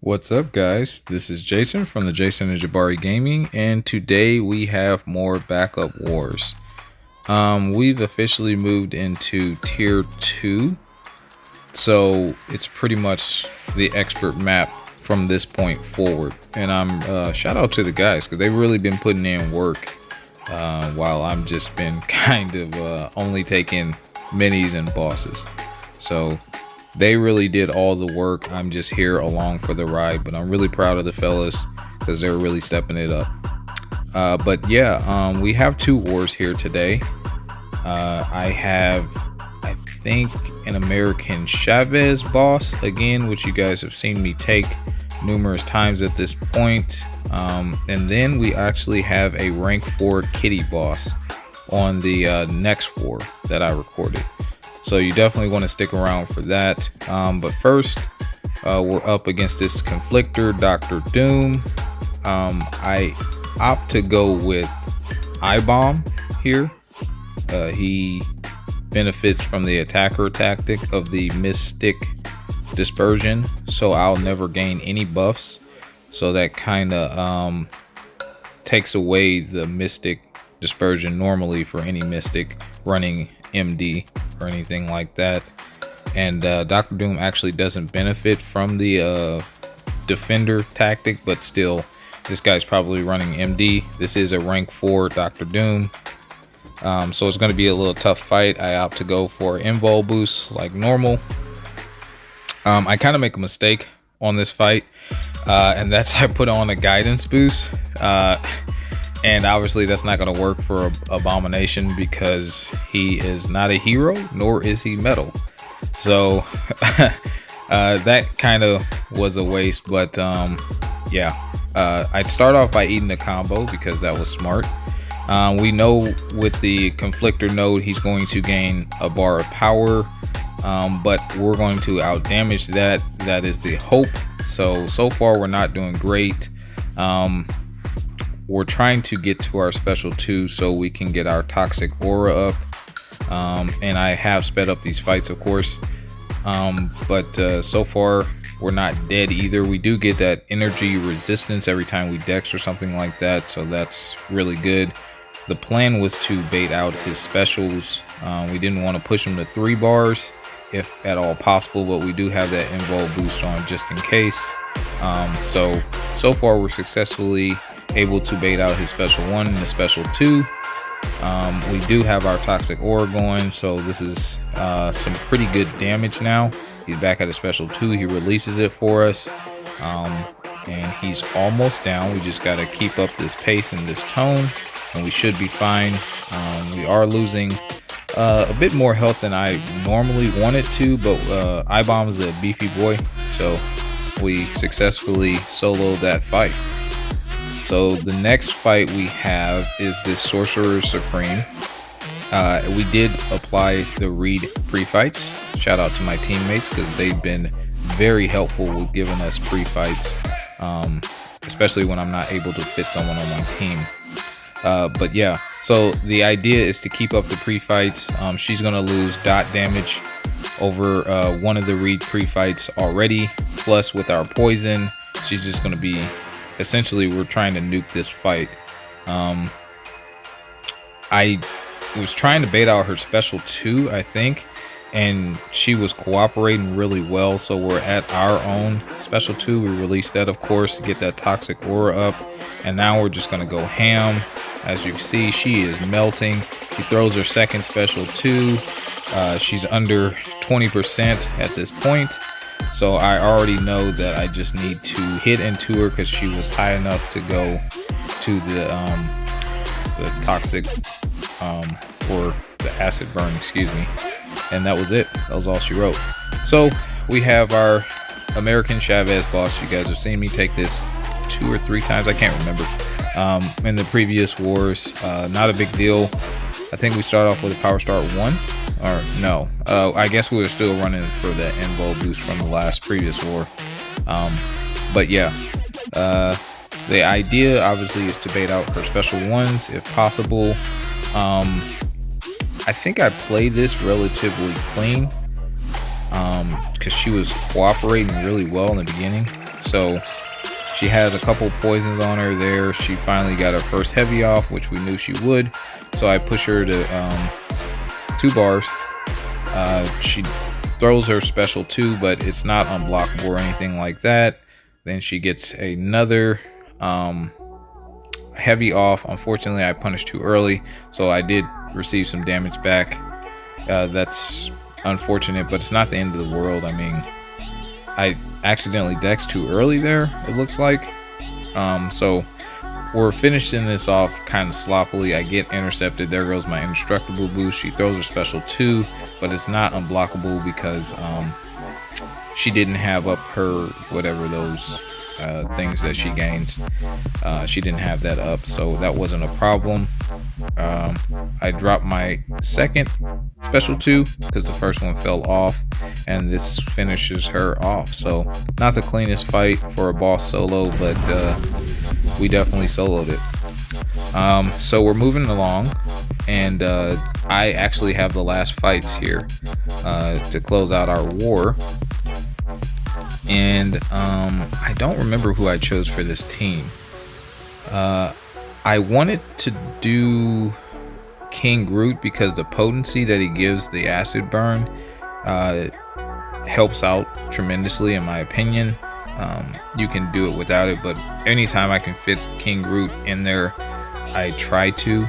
What's up, guys? This is Jason from the Jason&Jabari Gaming, and today we have more backup wars. We've officially moved into tier 2, so it's pretty much the expert map from this point forward. And I'm shout out to the guys because they've really been putting in work, while I'm just been kind of only taking minis and bosses. So they really did all the work. I'm just here along for the ride, but I'm really proud of the fellas because they're really stepping it up. But yeah, we have two wars here today. I have, I think, an American Chavez boss again, which you guys have seen me take numerous times at this point. And then we actually have a rank 4 Kitty boss on the next war that I recorded. So you definitely want to stick around for that. But first, we're up against this conflictor, Dr. Doom. I opt to go with I-Bomb here. He benefits from the attacker tactic of the Mystic Dispersion, so I'll never gain any buffs. So that kind of takes away the Mystic Dispersion normally for any Mystic running MD or anything like that. And Dr. Doom actually doesn't benefit from the defender tactic, but still this guy's probably running MD. This is a rank 4 Dr. Doom, so it's going to be a little tough fight. I opt to go for invul boost like normal. I kind of make a mistake on this fight, and that's I put on a guidance boost, and obviously that's not going to work for Abomination because he is not a hero, nor is he metal. So that kind of was a waste. But yeah, I'd start off by eating the combo because that was smart. We know with the conflictor node he's going to gain a bar of power, but we're going to out damage that. That is the hope. So far we're not doing great. We're trying to get to our special 2 so we can get our toxic aura up, and I have sped up these fights, of course, but so far we're not dead either. We do get that energy resistance every time we dex or something like that, so that's really good. The plan was to bait out his specials. We didn't want to push him to 3 bars if at all possible, but we do have that invul boost on just in case. So far we're successfully able to bait out his special 1 and his special 2. We do have our toxic aura going, so this is some pretty good damage now. He's back at a special 2. He releases it for us, and he's almost down. We just got to keep up this pace and this tone, and we should be fine. We are losing a bit more health than I normally wanted to, but I-Bomb is a beefy boy, so we successfully soloed that fight. So the next fight we have is this Sorcerer Supreme. We did apply the Reed pre-fights. Shout out to my teammates because they've been very helpful with giving us pre-fights, especially when I'm not able to fit someone on my team. But yeah, so the idea is to keep up the pre-fights. She's going to lose dot damage over one of the Reed pre-fights already. Plus with our poison, she's just going to be... Essentially, we're trying to nuke this fight. I was trying to bait out her special 2, I think, and she was cooperating really well. So we're at our own special 2. We released that, of course, to get that toxic aura up. And now we're just going to go ham. As you can see, she is melting. She throws her second special 2. She's under 20% at this point. So I already know that I just need to hit into her because she was high enough to go to the toxic or the acid burn, excuse me. And that was it. That was all she wrote. So we have our American Chavez boss. You guys have seen me take this 2 or 3 times. I can't remember. In the previous wars, not a big deal. I think we start off with a power start 1. Or no, I guess we were still running for that invul boost from the previous war. But yeah, the idea obviously is to bait out her special 1s if possible. I think I played this relatively clean because she was cooperating really well in the beginning. So she has a couple poisons on her there. She finally got her first heavy off, which we knew she would. So I push her to 2 bars. She throws her special 2, but it's not unblockable or anything like that. Then she gets another heavy off. Unfortunately, I punished too early, so I did receive some damage back. That's unfortunate, but it's not the end of the world. I mean, I accidentally dexed too early there, it looks like. So we're finishing this off kind of sloppily. I get intercepted. There goes my indestructible boost. She throws her special 2, but it's not unblockable because she didn't have up her whatever those things that she gains. She didn't have that up, so that wasn't a problem. I dropped my second special 2 because the first one fell off, and this finishes her off. So not the cleanest fight for a boss solo, but we definitely soloed it. So we're moving along, and I actually have the last fights here to close out our war. And I don't remember who I chose for this team. I wanted to do King Groot because the potency that he gives the acid burn helps out tremendously, in my opinion. You can do it without it, but anytime I can fit King Groot in there, I try to.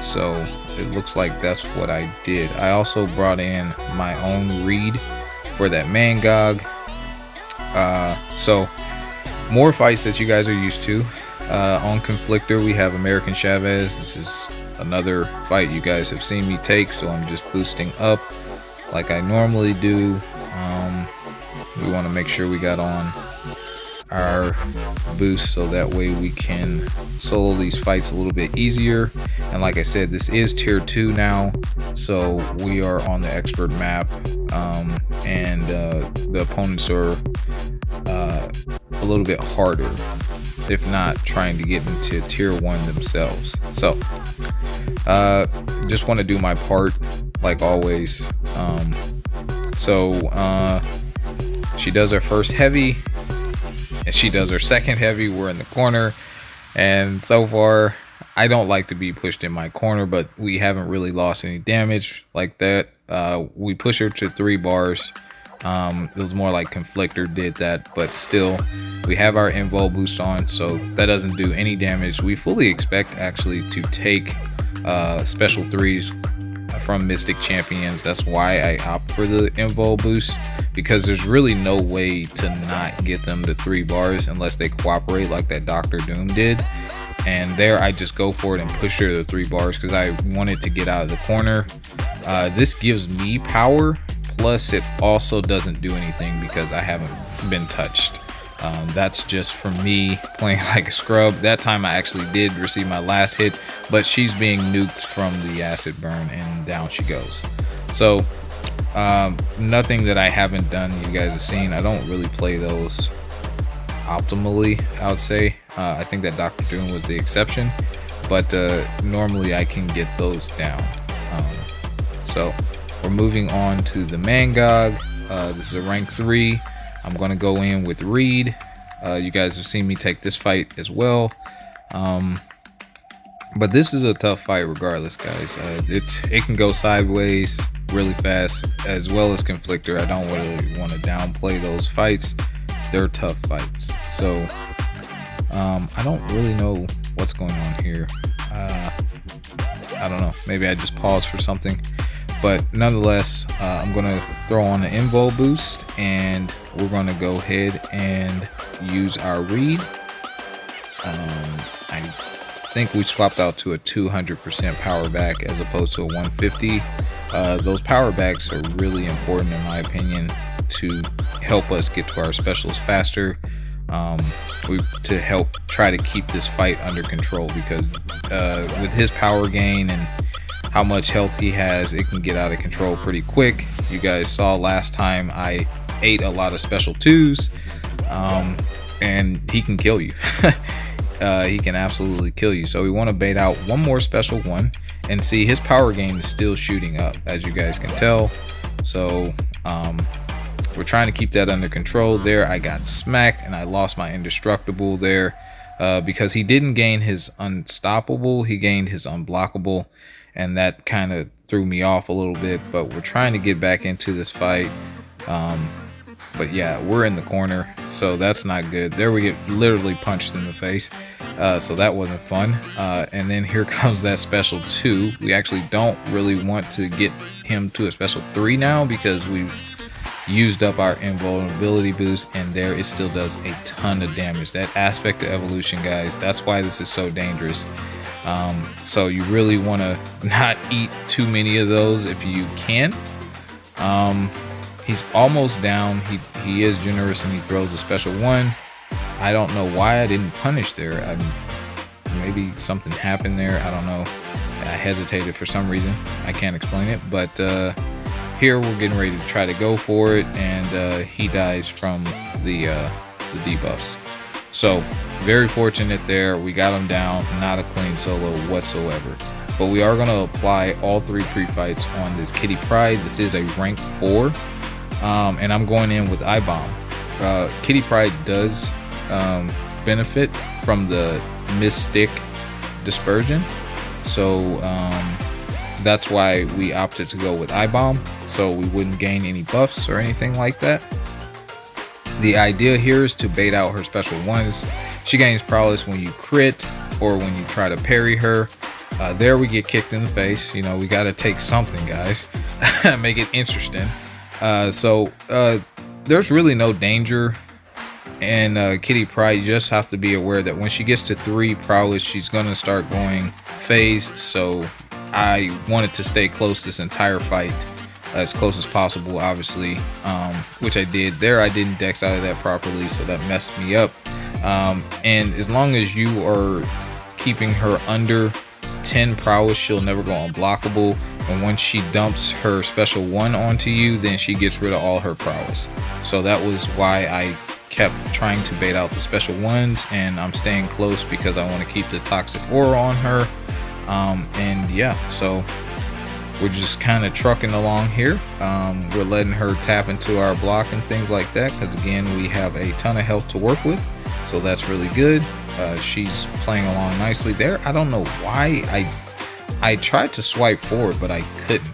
So it looks like that's what I did. I also brought in my own reed for that Mangog. So more fights that you guys are used to. On Conflictor, we have American Chavez. This is another fight you guys have seen me take, so I'm just boosting up like I normally do. We want to make sure we got on our boost so that way we can solo these fights a little bit easier. And like I said, this is tier 2 now, so we are on the expert map, and the opponents are a little bit harder, if not trying to get into tier 1 themselves. So just want to do my part like always. She does her first heavy, and she does her second heavy. We're in the corner, and so far I don't like to be pushed in my corner, but we haven't really lost any damage like that. We push her to 3 bars. It was more like Conflictor did that, but still we have our invul boost on, so that doesn't do any damage. We fully expect actually to take special 3s from Mystic Champions. That's why I opt for the invul boost, because there's really no way to not get them to 3 bars unless they cooperate like that Dr. Doom did. And there I just go for it and push her to 3 bars because I wanted to get out of the corner. This gives me power, plus it also doesn't do anything because I haven't been touched. That's just for me playing like a scrub. That time I actually did receive my last hit, but she's being nuked from the acid burn and down she goes. So nothing that I haven't done you guys have seen. I don't really play those optimally, I would say. I think that Dr. Doom was the exception, but normally I can get those down. So we're moving on to the Mangog. This is a rank 3. I'm going to go in with Reed. You guys have seen me take this fight as well. But this is a tough fight regardless, guys. It can go sideways really fast, as well as Conflictor. I don't really want to downplay those fights. They're tough fights. So I don't really know what's going on here. I don't know. Maybe I just paused for something. But nonetheless, I'm going to throw on the invul boost, and we're going to go ahead and use our reed. I think we swapped out to a 200% power back as opposed to a 150. Those power backs are really important in my opinion to help us get to our specials faster, to help try to keep this fight under control, because with his power gain and how much health he has, it can get out of control pretty quick. You guys saw last time I ate a lot of special 2s, and he can kill you. He can absolutely kill you. So we want to bait out one more special 1, and see his power gain is still shooting up, as you guys can tell. So we're trying to keep that under control. There I got smacked and I lost my indestructible there, because he didn't gain his unstoppable, he gained his unblockable, and that kind of threw me off a little bit. But we're trying to get back into this fight. But yeah, we're in the corner, so that's not good. There we get literally punched in the face, so that wasn't fun. And then here comes that special 2. We actually don't really want to get him to a special 3 now, because we've used up our invulnerability boost, and there it still does a ton of damage. That aspect of evolution, guys, that's why this is so dangerous. So you really want to not eat too many of those if you can. He's almost down. He is generous and he throws a special 1. I don't know why I didn't punish there. Maybe something happened there. I don't know. I hesitated for some reason. I can't explain it. But here we're getting ready to try to go for it, and he dies from the debuffs. So very fortunate there. We got him down. Not a clean solo whatsoever. But we are going to apply all 3 pre-fights on this Kitty Pryde. This is a rank 4. And I'm going in with I-Bomb. Kitty Pryde does benefit from the Mystic Dispersion, so that's why we opted to go with I-Bomb, so we wouldn't gain any buffs or anything like that. The idea here is to bait out her special 1s. She gains prowess when you crit or when you try to parry her. There we get kicked in the face. You know, we got to take something, guys. Make it interesting. So there's really no danger in Kitty Pryde. You just have to be aware that when she gets to 3 prowess, she's going to start going phased. So I wanted to stay close this entire fight, as close as possible, obviously, which I did. There I didn't dex out of that properly, so that messed me up. And as long as you are keeping her under 10 prowess, she'll never go unblockable. And once she dumps her special 1 onto you, then she gets rid of all her prowess. So that was why I kept trying to bait out the special 1s, and I'm staying close because I want to keep the toxic aura on her. And yeah, so we're just kind of trucking along here. We're letting her tap into our block and things like that, because again, we have a ton of health to work with, so that's really good. She's playing along nicely there. I don't know why I tried to swipe forward, but I couldn't.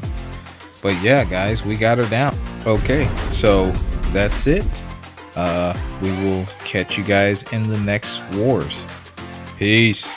But yeah, guys, we got her down. Okay, so that's it. We will catch you guys in the next wars. Peace.